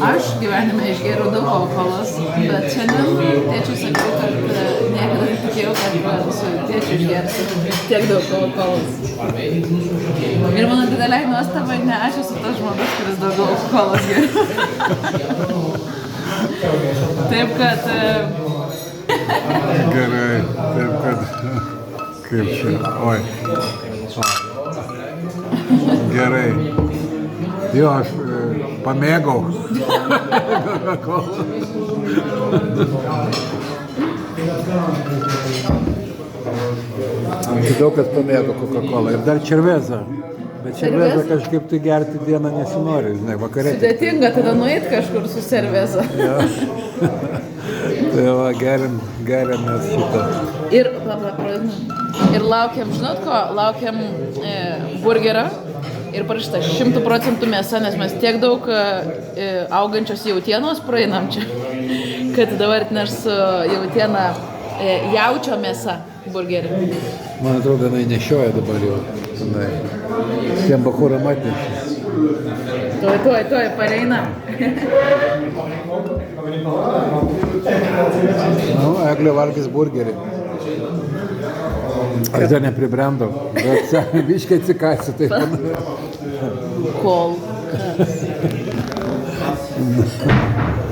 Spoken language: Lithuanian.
Aš gyvenime išgėriau daug alkoholos, bet šiandien tėčiui sakiau, kad niekada netikėjau, kad su tėčiu išgersiu tiek daug alkoholos. Ir mano dideliai nuostabai, ne aš esu tas žmogus, kuris daugiau alkoholos geria. Taip kad... Gerai, taip kad... Kaip čia? Oi. Gerai. Jo, aš pamėgau. Daug kas pamėgo Coca-Colą. Ir dar červezą. Bet červezą kažkaip tai gerti dieną nesinori, žinai, vakarė. Sudėtinga tada nueit kažkur su cerveza. Ja. Tai va, geriam mes šitą. Ir laukiam, žinot ko, laukiam burgerio ir parašyta 100% mėsa, nes mes tiek daug augančios jautienos praeinam čia, kad dabar atneš su jautiena jaučio mėsa burgerį. Man atrodo, jinai nešioja dabar jau. Tiem bachuram atnešė. Tuoj, pareina. Nu, Eglė valgys burgerį. Aš dar nepribrendau, bet biškai atsikasiu taip. Kol kas.